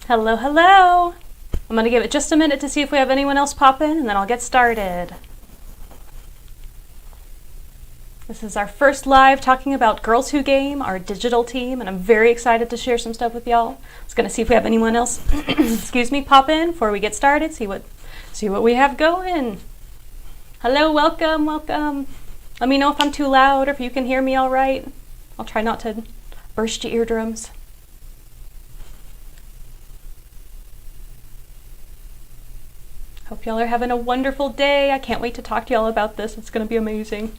Hello, hello. I'm going to give it just a minute to see if we have anyone else pop in, and then I'll get started. This is our first live talking about Girls Who Game, our digital team, and I'm very excited to share some stuff with y'all. I was going to see if we have anyone else, excuse me, pop in before we get started, see what we have going. Hello, welcome, welcome. Let me know if I'm too loud or if you can hear me all right. I'll try not to burst your eardrums. Hope y'all are having a wonderful day. I can't wait to talk to y'all about this. It's going to be amazing.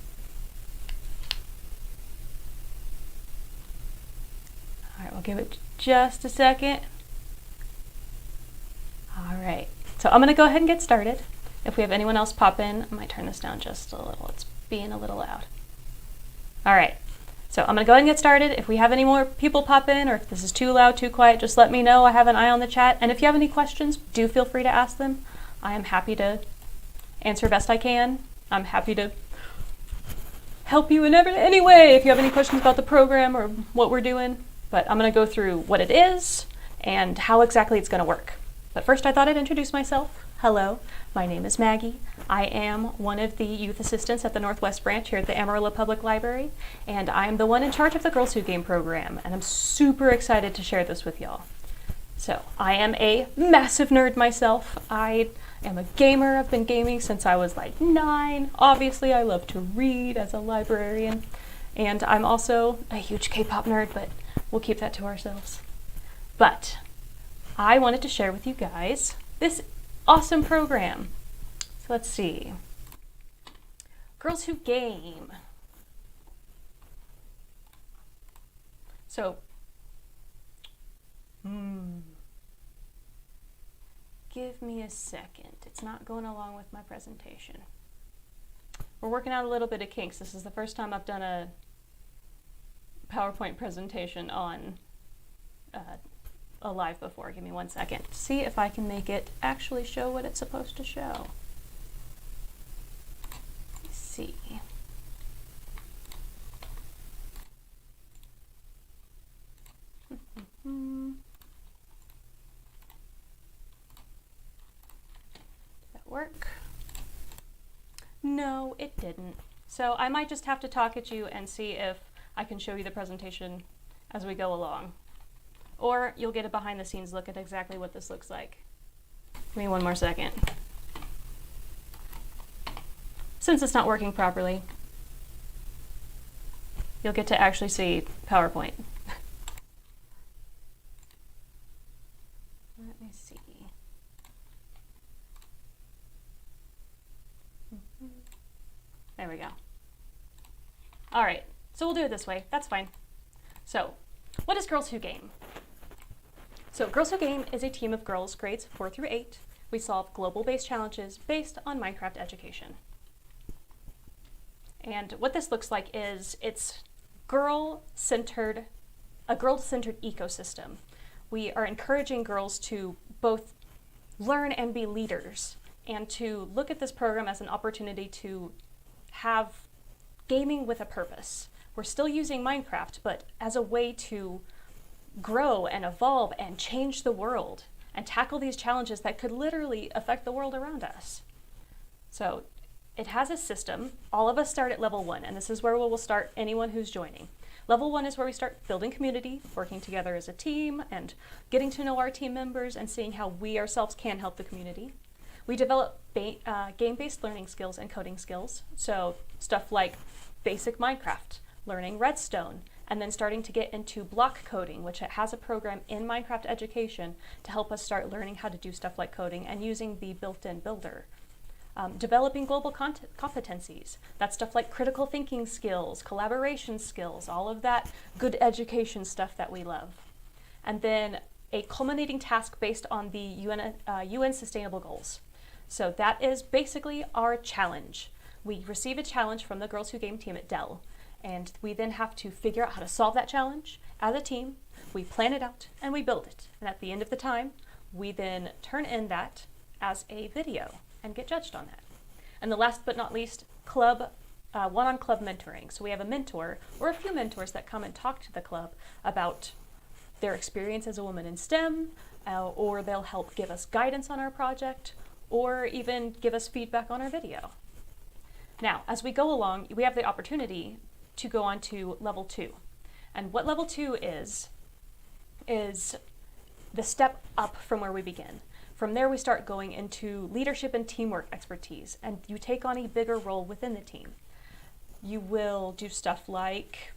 All right, we'll give it just a second. All right, so I'm going to go ahead and get started. If we have anyone else pop in, I might turn this down just a little. It's being a little loud. All right, so I'm going to go ahead and get started. If we have any more people pop in, or if this is too loud, too quiet, just let me know. I have an eye on the chat. And if you have any questions, do feel free to ask them. I am happy to answer best I can. I'm happy to help you in any way if you have any questions about the program or what we're doing. But I'm going to go through what it is and how exactly it's going to work. But first I thought I'd introduce myself. Hello, my name is Maggie. I am one of the youth assistants at the Northwest Branch here at the Amarillo Public Library, and I'm the one in charge of the Girls Who Game program, and I'm super excited to share this with y'all. So, I am a massive nerd myself. I am a gamer. I've been gaming since I was like 9. Obviously, I love to read as a librarian. And I'm also a huge K-pop nerd, but we'll keep that to ourselves. But I wanted to share with you guys this awesome program. So let's see. Girls Who Game. So, give me a second. It's not going along with my presentation. We're working out a little bit of kinks. This is the first time I've done a PowerPoint presentation on a live before. Give me 1 second. See if I can make it actually show what it's supposed to show. Let's see. Work? No, it didn't. So I might just have to talk at you and see if I can show you the presentation as we go along. Or you'll get a behind the scenes look at exactly what this looks like. Give me 1 more second. Since it's not working properly, you'll get to actually see PowerPoint. Let me see. There we go. All right, so we'll do it this way. That's fine. So, what is Girls Who Game? So, Girls Who Game is a team of girls grades 4 through 8. We solve global-based challenges based on Minecraft education. And what this looks like is it's a girl-centered ecosystem. We are encouraging girls to both learn and be leaders, and to look at this program as an opportunity to have gaming with a purpose. We're still using Minecraft, but as a way to grow and evolve and change the world and tackle these challenges that could literally affect the world around us. So it has a system. All of us start at level 1, and this is where we'll start anyone who's joining. Level 1 is where we start building community, working together as a team, and getting to know our team members and seeing how we ourselves can help the community. We develop game-based learning skills and coding skills, so stuff like basic Minecraft, learning Redstone, and then starting to get into block coding, which has a program in Minecraft education to help us start learning how to do stuff like coding and using the built-in builder. Developing global competencies, that's stuff like critical thinking skills, collaboration skills, all of that good education stuff that we love. And then a culminating task based on the UN Sustainable Goals. So that is basically our challenge. We receive a challenge from the Girls Who Game team at Dell, and we then have to figure out how to solve that challenge as a team. We plan it out and we build it. And at the end of the time, we then turn in that as a video and get judged on that. And the last but not least, one-on club mentoring. So we have a mentor or a few mentors that come and talk to the club about their experience as a woman in STEM, or they'll help give us guidance on our project, or even give us feedback on our video. Now, as we go along, we have the opportunity to go on to level 2. And what level 2 is the step up from where we begin. From there, we start going into leadership and teamwork expertise, and you take on a bigger role within the team. You will do stuff like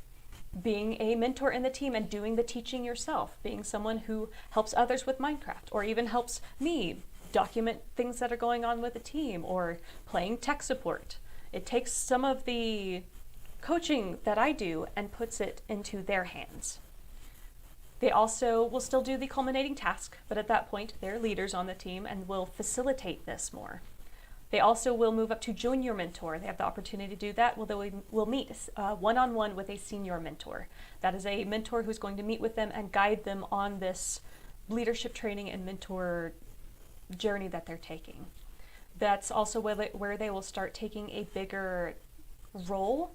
being a mentor in the team and doing the teaching yourself, being someone who helps others with Minecraft, or even helps me document things that are going on with the team, or playing tech support. It takes some of the coaching that I do and puts it into their hands. They also will still do the culminating task, but at that point, they're leaders on the team and will facilitate this more. They also will move up to junior mentor. They have the opportunity to do that. They will meet one-on-one with a senior mentor. That is a mentor who's going to meet with them and guide them on this leadership training and mentor journey that they're taking. That's also where they will start taking a bigger role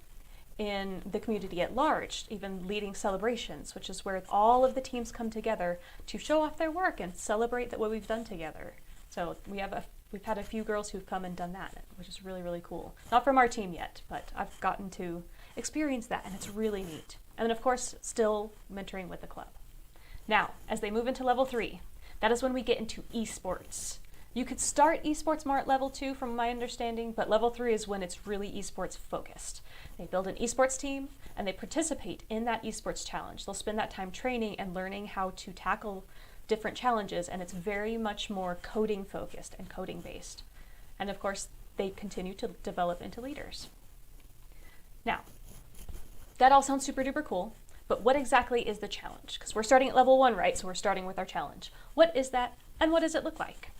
in the community at large, even leading celebrations, which is where all of the teams come together to show off their work and celebrate what we've done together. So we've had a few girls who've come and done that, which is really, really cool. Not from our team yet, but I've gotten to experience that, and it's really neat. And then, of course, still mentoring with the club. Now, as they move into level 3, that is when we get into esports. You could start esports more at level 2 from my understanding, but level 3 is when it's really esports focused. They build an esports team and they participate in that esports challenge. They'll spend that time training and learning how to tackle different challenges, and it's very much more coding focused and coding based. And of course, they continue to develop into leaders. Now, that all sounds super duper cool, but what exactly is the challenge? Because we're starting at level 1, right? So we're starting with our challenge. What is that, and what does it look like?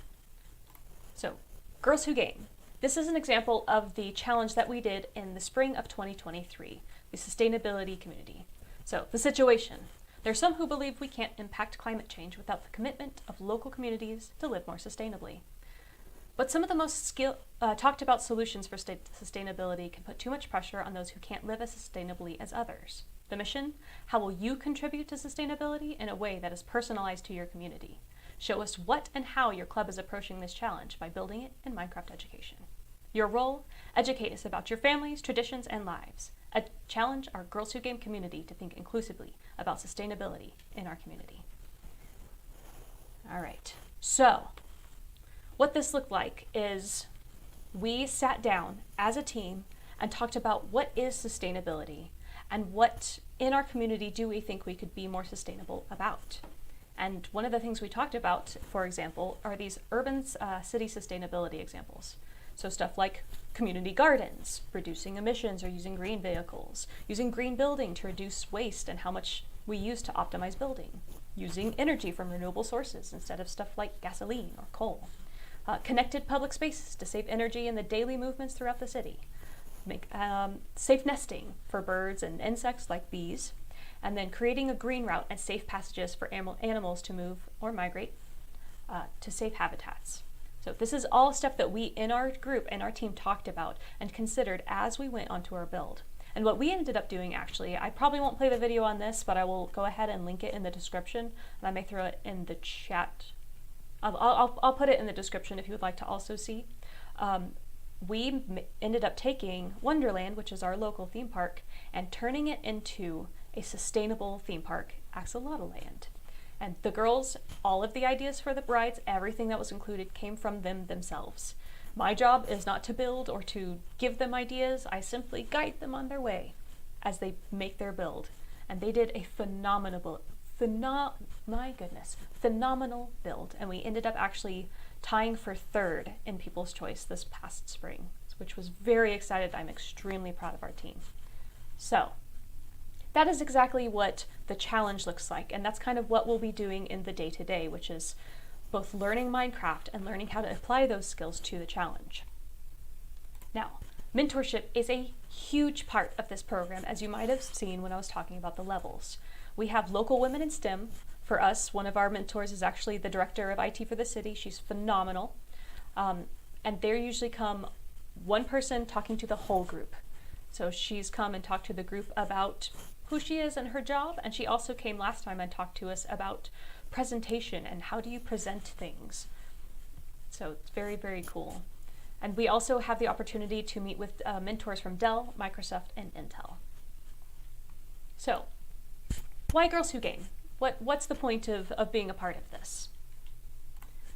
So, Girls Who Game. This is an example of the challenge that we did in the spring of 2023, the sustainability community. So, the situation. There's some who believe we can't impact climate change without the commitment of local communities to live more sustainably. But some of the most talked about solutions for sustainability can put too much pressure on those who can't live as sustainably as others. The mission? How will you contribute to sustainability in a way that is personalized to your community? Show us what and how your club is approaching this challenge by building it in Minecraft education. Your role? Educate us about your families, traditions, and lives. Challenge our Girls Who Game community to think inclusively about sustainability in our community. All right, so what this looked like is we sat down as a team and talked about what is sustainability and what in our community do we think we could be more sustainable about. And one of the things we talked about, for example, are these urban city sustainability examples. So stuff like community gardens, reducing emissions or using green vehicles, using green building to reduce waste and how much we use to optimize building, using energy from renewable sources instead of stuff like gasoline or coal, connected public spaces to save energy in the daily movements throughout the city, make safe nesting for birds and insects like bees, and then creating a green route and safe passages for animals to move or migrate to safe habitats. So this is all stuff that we in our group and our team talked about and considered as we went onto our build. And what we ended up doing, actually, I probably won't play the video on this, but I will go ahead and link it in the description, and I may throw it in the chat. I'll put it in the description if you would like to also see. We ended up taking Wonderland, which is our local theme park, and turning it into a sustainable theme park, Axolotl-land. And the girls, all of the ideas for the rides, everything that was included came from them themselves. My job is not to build or to give them ideas. I simply guide them on their way as they make their build. And they did a phenomenal build. And we ended up actually tying for 3rd in People's Choice this past spring, which was very excited. I'm extremely proud of our team. So that is exactly what the challenge looks like, and that's kind of what we'll be doing in the day-to-day, which is both learning Minecraft and learning how to apply those skills to the challenge. Now, mentorship is a huge part of this program, as you might have seen when I was talking about the levels. We have local women in STEM. For us, one of our mentors is actually the director of IT for the city. She's phenomenal. And there usually come one person talking to the whole group. So she's come and talked to the group about who she is and her job, and she also came last time and talked to us about presentation and how do you present things. So it's very, very cool. And we also have the opportunity to meet with mentors from Dell, Microsoft, and Intel. So, why Girls Who Game? What's the point of being a part of this?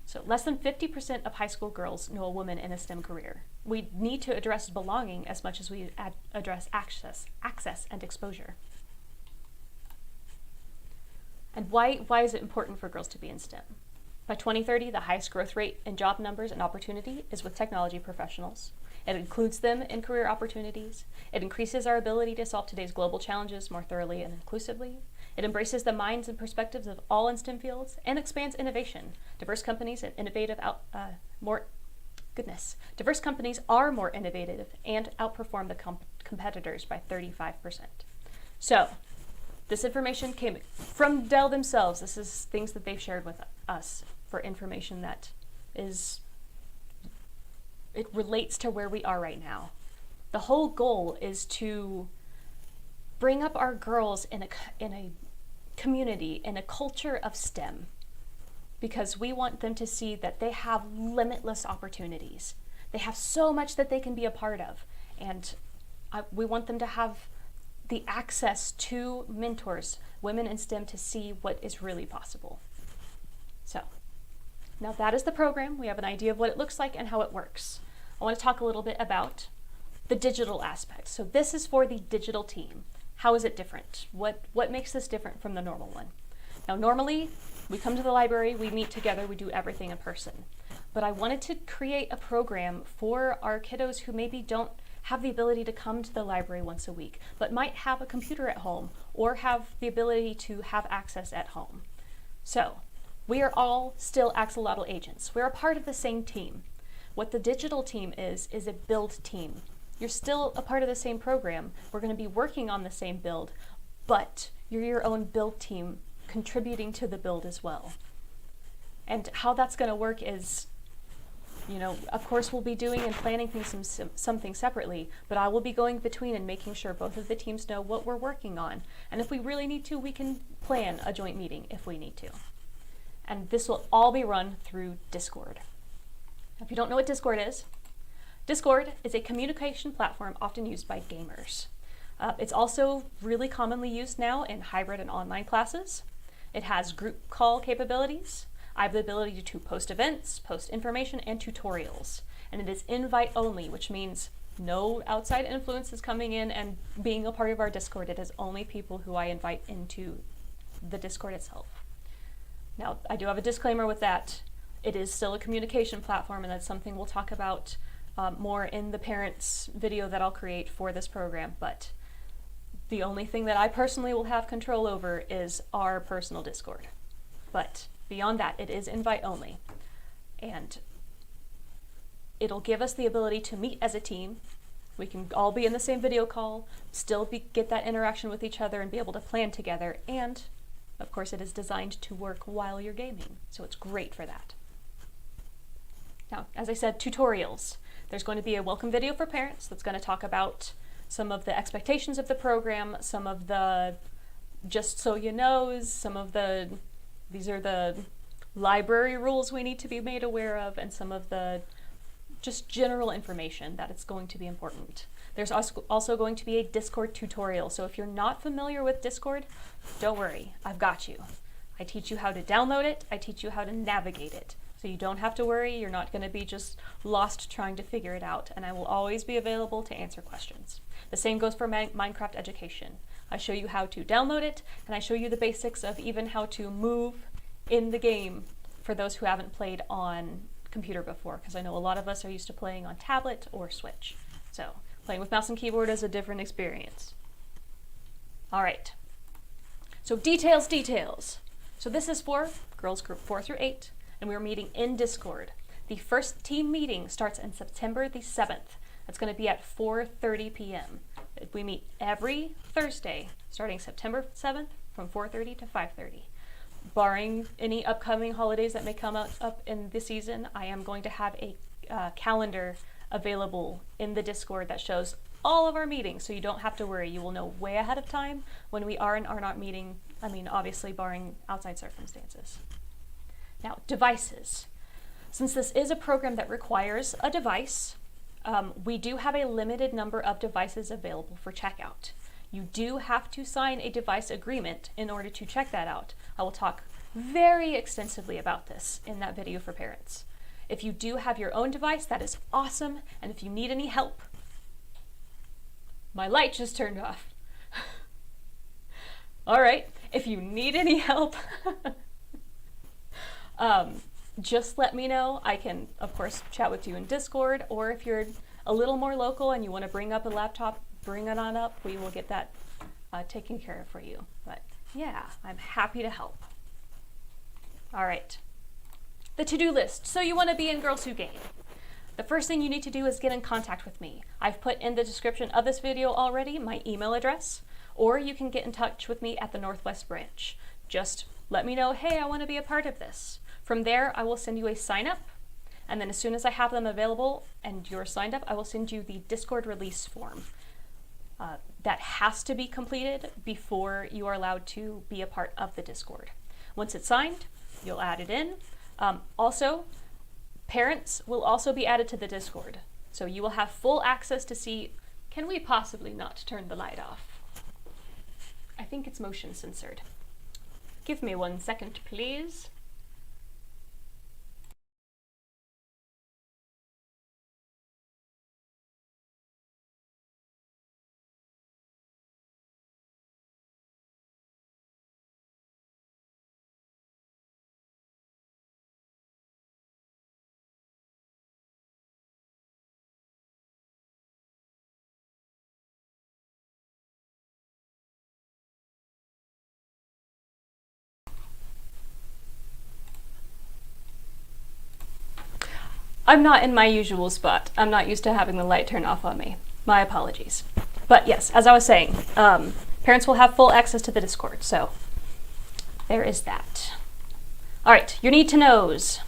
So, less than 50% of high school girls know a woman in a STEM career. We need to address belonging as much as we address access and exposure. And why is it important for girls to be in STEM? By 2030, the highest growth rate in job numbers and opportunity is with technology professionals. It includes them in career opportunities. It increases our ability to solve today's global challenges more thoroughly and inclusively. It embraces the minds and perspectives of all in STEM fields and expands innovation. Diverse companies are more innovative and outperform the competitors by 35%. So, this information came from Dell themselves. This is things that they've shared with us for information that it relates to where we are right now. The whole goal is to bring up our girls in a community, in a culture of STEM, because we want them to see that they have limitless opportunities. They have so much that they can be a part of, and we want them to have the access to mentors, women in STEM, to see what is really possible. So, now that is the program. We have an idea of what it looks like and how it works. I want to talk a little bit about the digital aspect. So this is for the digital team. How is it different? What makes this different from the normal one? Now, normally, we come to the library, we meet together, we do everything in person. But I wanted to create a program for our kiddos who maybe don't have the ability to come to the library once a week, but might have a computer at home or have the ability to have access at home. So, we are all still axolotl agents. We're a part of the same team. What the digital team is a build team. You're still a part of the same program. We're going to be working on the same build, but you're your own build team contributing to the build as well. And how that's going to work is, of course we'll be doing and planning things something separately, but I will be going between and making sure both of the teams know what we're working on. And if we really need to, we can plan a joint meeting if we need to. And this will all be run through Discord. If you don't know what Discord is a communication platform often used by gamers. It's also really commonly used now in hybrid and online classes. It has group call capabilities. I have the ability to post events, post information, and tutorials. And it is invite only, which means no outside influences coming in and being a part of our Discord. It is only people who I invite into the Discord itself. Now, I do have a disclaimer with that. It is still a communication platform, and that's something we'll talk about more in the parents video that I'll create for this program, but the only thing that I personally will have control over is our personal Discord. But beyond that, it is invite only. And it'll give us the ability to meet as a team. We can all be in the same video call, still get that interaction with each other and be able to plan together, and of course, it is designed to work while you're gaming, so it's great for that. Now, as I said, tutorials. There's going to be a welcome video for parents that's going to talk about some of the expectations of the program, some of the just so you knows, these are the library rules we need to be made aware of, and some of the just general information that it's going to be important. There's also going to be a Discord tutorial, so if you're not familiar with Discord, don't worry, I've got you. I teach you how to download it, I teach you how to navigate it, so you don't have to worry, you're not going to be just lost trying to figure it out, and I will always be available to answer questions. The same goes for Minecraft education. I show you how to download it, and I show you the basics of even how to move in the game for those who haven't played on computer before, because I know a lot of us are used to playing on tablet or Switch. So playing with mouse and keyboard is a different experience. All right, so details. So this is for girls group 4 through 8, and we're meeting in Discord. The first team meeting starts on September the 7th. That's going to be at 4:30 p.m. We meet every Thursday, starting September 7th from 4:30 to 5:30. Barring any upcoming holidays that may come up in the season, I am going to have a calendar available in the Discord that shows all of our meetings, so you don't have to worry. You will know way ahead of time when we are and are not meeting, obviously barring outside circumstances. Now, devices. Since this is a program that requires a device, we do have a limited number of devices available for checkout. You do have to sign a device agreement in order to check that out. I will talk very extensively about this in that video for parents. If you do have your own device, that is awesome, and if you need any help, my light just turned off. All right, if you need any help, just let me know. I can, of course, chat with you in Discord, or if you're a little more local and you want to bring up a laptop, bring it on up. We will get that taken care of for you. But yeah, I'm happy to help. All right, the to-do list. So you want to be in Girls Who Game. The first thing you need to do is get in contact with me. I've put in the description of this video already my email address, or you can get in touch with me at the Northwest branch. Just let me know, hey, I want to be a part of this. From there, I will send you a sign up, and then as soon as I have them available and you're signed up, I will send you the Discord release form. That has to be completed before you are allowed to be a part of the Discord. Once it's signed, you'll add it in. Also, parents will also be added to the Discord. So you will have full access to see, can we possibly not turn the light off? I think it's motion censored. Give me 1 second, please. I'm not in my usual spot. I'm not used to having the light turn off on me. My apologies. But yes, as I was saying, parents will have full access to the Discord, so there is that. All right, your need to knows.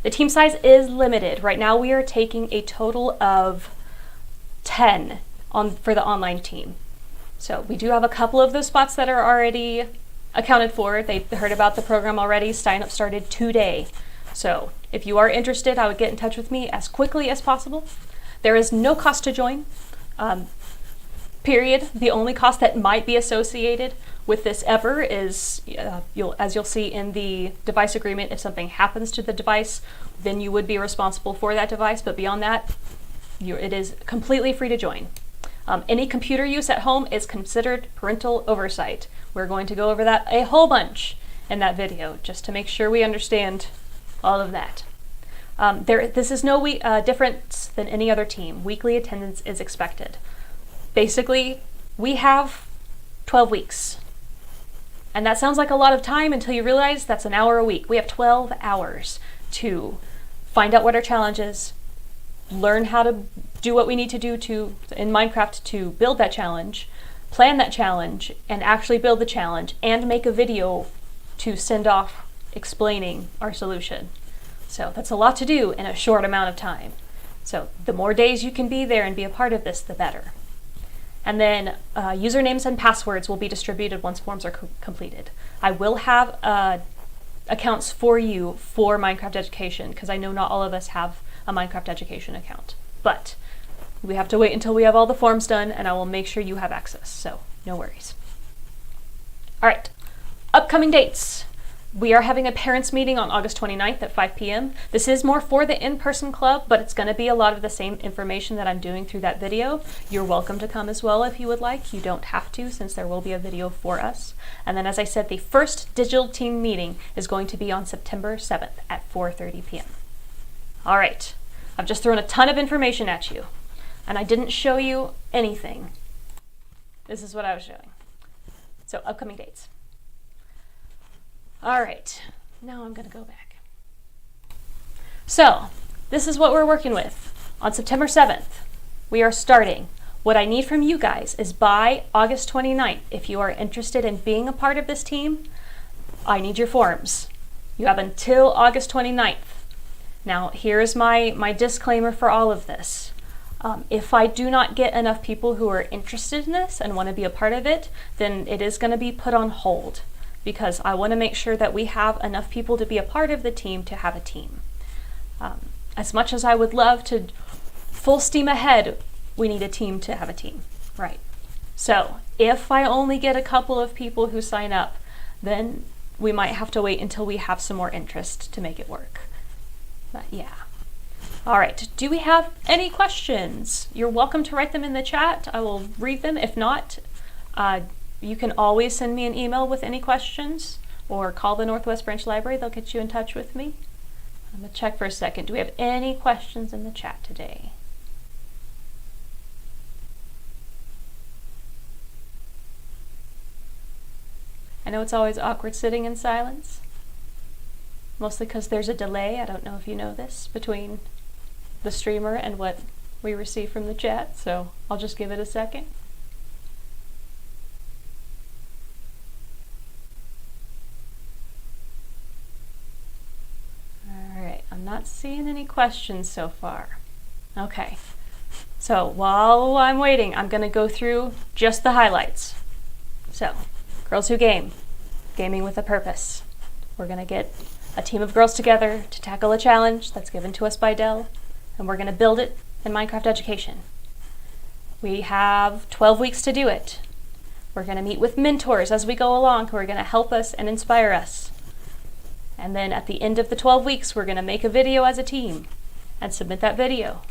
The team size is limited. Right now we are taking a total of 10 for the online team. So we do have a couple of those spots that are already accounted for. They heard about the program already. Sign up started today. So if you are interested, I would get in touch with me as quickly as possible. There is no cost to join, period. The only cost that might be associated with this ever is, as you'll see in the device agreement, if something happens to the device, then you would be responsible for that device. But beyond that, it is completely free to join. Any computer use at home is considered parental oversight. We're going to go over that a whole bunch in that video, just to make sure we understand all of that. This is no different than any other team. Weekly attendance is expected. Basically, we have 12 weeks. And that sounds like a lot of time until you realize that's an hour a week. We have 12 hours to find out what our challenge is, learn how to do what we need to do in Minecraft to build that challenge, plan that challenge, and actually build the challenge, and make a video to send off explaining our solution. So that's a lot to do in a short amount of time. So the more days you can be there and be a part of this, the better. And then usernames and passwords will be distributed once forms are completed. I will have accounts for you for Minecraft Education, because I know not all of us have a Minecraft Education account. But we have to wait until we have all the forms done, and I will make sure you have access, so no worries. All right, upcoming dates. We are having a parents meeting on August 29th at 5 p.m. This is more for the in-person club, but it's going to be a lot of the same information that I'm doing through that video. You're welcome to come as well if you would like. You don't have to, since there will be a video for us. And then, as I said, the first digital team meeting is going to be on September 7th at 4:30 p.m. All right, I've just thrown a ton of information at you, and I didn't show you anything. This is what I was showing. So, upcoming dates. All right, now I'm going to go back. So, this is what we're working with. On September 7th, we are starting. What I need from you guys is by August 29th, if you are interested in being a part of this team, I need your forms. You have until August 29th. Now, here's my disclaimer for all of this. If I do not get enough people who are interested in this and want to be a part of it, then it is going to be put on hold because I want to make sure that we have enough people to be a part of the team to have a team. As much as I would love to full steam ahead, we need a team to have a team, right? So if I only get a couple of people who sign up, then we might have to wait until we have some more interest to make it work. But yeah. All right, do we have any questions? You're welcome to write them in the chat. I will read them. If not, you can always send me an email with any questions or call the Northwest Branch Library. They'll get you in touch with me. I'm gonna check for a second. Do we have any questions in the chat today? I know it's always awkward sitting in silence, mostly because there's a delay. I don't know if you know this, between the streamer and what we receive from the chat, so I'll just give it a second. All right, I'm not seeing any questions so far. Okay, so while I'm waiting, I'm going to go through just the highlights. So, Girls Who Game, gaming with a purpose. We're going to get a team of girls together to tackle a challenge that's given to us by Dell, and we're going to build it in Minecraft Education. We have 12 weeks to do it. We're going to meet with mentors as we go along who are going to help us and inspire us. And then at the end of the 12 weeks, we're going to make a video as a team and submit that video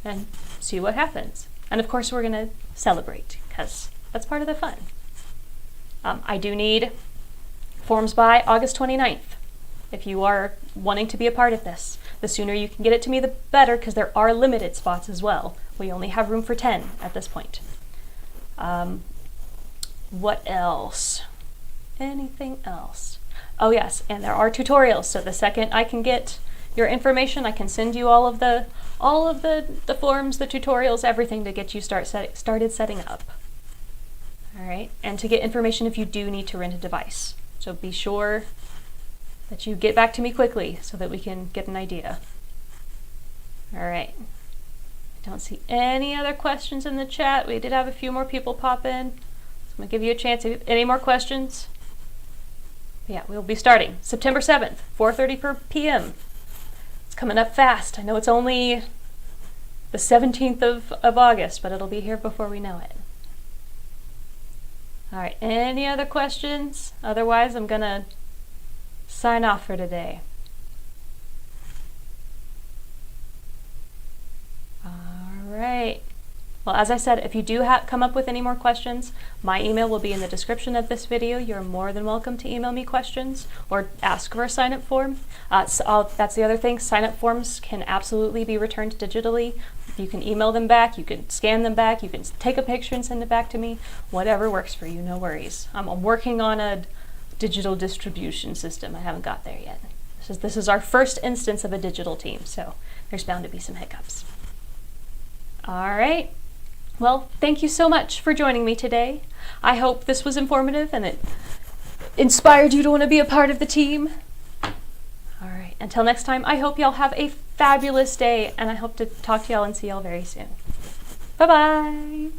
and see what happens. And of course, we're going to celebrate because that's part of the fun. I do need forms by August 29th. If you are wanting to be a part of this, the sooner you can get it to me, the better, because there are limited spots as well. We only have room for 10 at this point. What else? Anything else? Oh yes, and there are tutorials. So the second I can get your information, I can send you all of the forms, the tutorials, everything to get you started setting up. All right, and to get information if you do need to rent a device. So be sure that you get back to me quickly so that we can get an idea. All right. I don't see any other questions in the chat. We did have a few more people pop in. So I'm going to give you a chance. Any more questions? Yeah, we'll be starting September 7th, 4:30 p.m. It's coming up fast. I know it's only the 17th of August, but it'll be here before we know it. All right, any other questions? Otherwise, I'm going to sign off for today. All right. Well, as I said, if you do come up with any more questions, my email will be in the description of this video. You're more than welcome to email me questions or ask for a sign-up form. That's the other thing. Sign-up forms can absolutely be returned digitally. You can email them back, you can scan them back, you can take a picture and send it back to me. Whatever works for you, no worries. I'm working on a digital distribution system. I haven't got there yet. This is our first instance of a digital team, so there's bound to be some hiccups. All right. Well, thank you so much for joining me today. I hope this was informative and it inspired you to want to be a part of the team. All right. Until next time, I hope y'all have a fabulous day, and I hope to talk to y'all and see y'all very soon. Bye-bye.